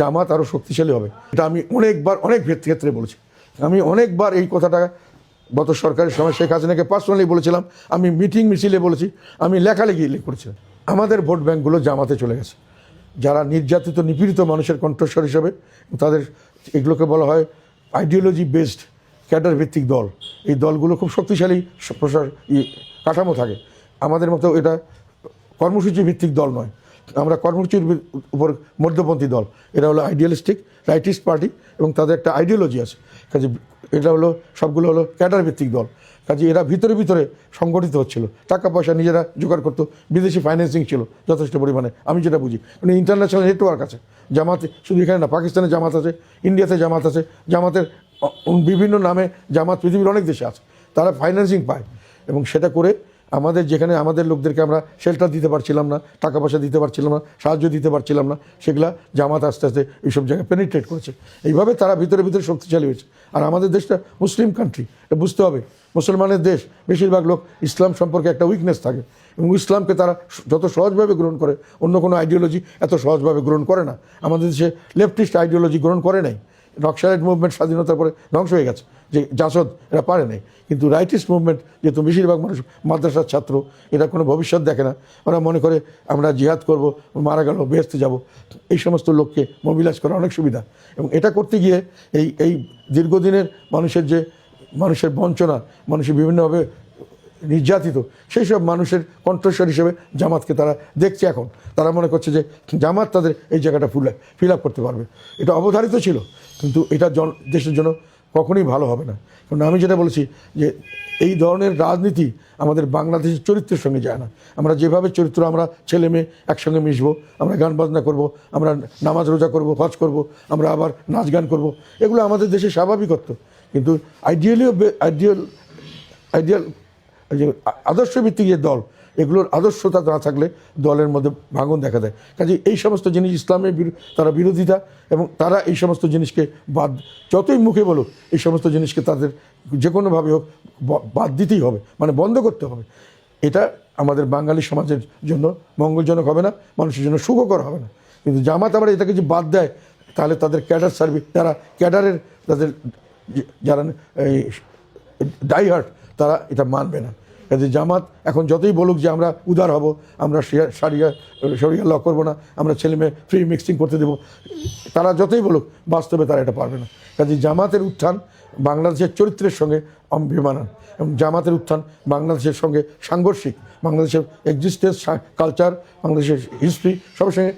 জামাত আরও শক্তিশালী হবে। এটা আমি অনেকবার অনেক ক্ষেত্রে বলেছি। আমি অনেকবার এই কথাটা গত সরকারের সময় শেখ হাসিনাকে পার্সোনালি বলেছিলাম, আমি মিছিলে বলেছি, আমি লেখালেখি করেছিলাম। আমাদের ভোট ব্যাঙ্কগুলো জামাতে চলে গেছে। যারা নির্যাতিত নিপীড়িত মানুষের কণ্ঠস্বর হিসেবে তাদের, এগুলোকে বলা হয় আইডিওলজি বেসড ক্যাডার ভিত্তিক দল। এই দলগুলো খুব শক্তিশালী কাঠামো থাকে। আমাদের মতো এটা কর্মসূচি ভিত্তিক দল নয়, আমরা কর্মসূচির উপর মধ্যপন্থী দল। এরা হলো আইডিয়ালিস্টিক রাইটিস্ট পার্টি এবং তাদের একটা আইডিওলজি আছে। কাজে এটা হলো সবগুলো হলো ক্যাডার ভিত্তিক দল। কাজে এরা ভিতরে ভিতরে সংগঠিত হচ্ছিল, টাকা পয়সা নিজেরা জোগাড় করতো, বিদেশি ফাইন্যান্সিং ছিল যথেষ্ট পরিমাণে, আমি যেটা বুঝি। মানে ইন্টারন্যাশনাল নেটওয়ার্ক আছে জামাতে, শুধু এখানে না, পাকিস্তানে জামাত আছে, ইন্ডিয়াতে জামাত আছে, জামাতের বিভিন্ন নামে জামাত পৃথিবীর অনেক দেশে আছে। তারা ফাইন্যান্সিং পায় এবং সেটা করে আমাদের যেখানে আমাদের লোকদেরকে আমরা শেল্টার দিতে পারছিলাম না, টাকা পয়সা দিতে পারছিলাম না, সাহায্য দিতে পারছিলাম না, সেগুলা জামাত আস্তে আস্তে এইসব জায়গায় পেনিট্রেট করেছে। এইভাবে তারা ভিতরে ভিতরে শক্তিশালী হয়েছে। আর আমাদের দেশটা মুসলিম কান্ট্রি, এটা বুঝতে হবে। মুসলমানের দেশ, বেশিরভাগ লোক ইসলাম সম্পর্কে একটা উইকনেস থাকে এবং ইসলামকে তারা যত সহজভাবে গ্রহণ করে, অন্য কোনো আইডিওলজি এত সহজভাবে গ্রহণ করে না। আমাদের দেশে লেফটিস্ট আইডিওলজি গ্রহণ করে নাই। নকশালাইট মুভমেন্ট স্বাধীনতার পরে ধ্বংস হয়ে গেছে, যে জাসদ এরা পারে নাই। কিন্তু রাইটিস্ট মুভমেন্ট, যেহেতু বেশিরভাগ মানুষ মাদ্রাসার ছাত্র, এরা কোনো ভবিষ্যৎ দেখে না। ওরা মনে করে আমরা জিহাদ করব, মারা গেল বেহেশতে যাব। এই সমস্ত লোককে মোবিলাইজ করা অনেক সুবিধা। এবং এটা করতে গিয়ে এই দীর্ঘদিনের মানুষের বঞ্চনা, মানুষের বিভিন্নভাবে নির্যাতিত সেই সব মানুষের কণ্ঠস্বর হিসেবে জামাতকে তারা দেখছে। এখন তারা মনে করছে যে জামাত তাদের এই জায়গাটা ফিল আপ করতে পারবে। এটা অবধারিত ছিল, কিন্তু এটা দেশের জন্য কখনোই ভালো হবে না। কারণ আমি যেটা বলেছি যে এই ধরনের রাজনীতি আমাদের বাংলাদেশের চরিত্রের সঙ্গে যায় না। আমরা যেভাবে চরিত্র, আমরা ছেলে মেয়ে একসঙ্গে মিশবো, আমরা গান বাজনা করব, আমরা নামাজ রোজা করব, হজ করব, আমরা আবার নাচ গান করব, এগুলো আমাদের দেশে স্বাভাবিকত্ব। কিন্তু আইডিয়াল যে আদর্শ ভিত্তিক যে দল, এগুলোর আদর্শতা না থাকলে দলের মধ্যে ভাঙন দেখা দেয়। কাজে এই সমস্ত জিনিস ইসলামের তারা বিরোধিতা, এবং তারা এই সমস্ত জিনিসকে যতই মুখে বলুক, এই সমস্ত জিনিসকে তাদের যে কোনোভাবে হোক বাদ দিতেই হবে, মানে বন্ধ করতে হবে। এটা আমাদের বাঙালি সমাজের জন্য মঙ্গলজনক হবে না, মানুষের জন্য সুখকর হবে না। কিন্তু জামাত আবার এটাকে যে বাদ দেয়, তাহলে তাদের ক্যাডার সার্ভিস, যারা ক্যাডারের তাদের যারা ডাইহার্ট, তারা এটা মানবে না। কাজে জামাত এখন যতই বলুক যে আমরা উদার হব, আমরা শরিয়া ল করবো না, আমরা ছেলে মেয়ে ফ্রি মিক্সিং করতে দেবো, তারা যতই বলুক, বাস্তবে তারা এটা পারবে না। কাজে জামাতের উত্থান বাংলাদেশের চরিত্রের সঙ্গে বেমানান, এবং জামাতের উত্থান বাংলাদেশের সঙ্গে সাংঘর্ষিক। বাংলাদেশের এক্সিস্টেন্স, কালচার, বাংলাদেশের হিস্ট্রি সবার সঙ্গে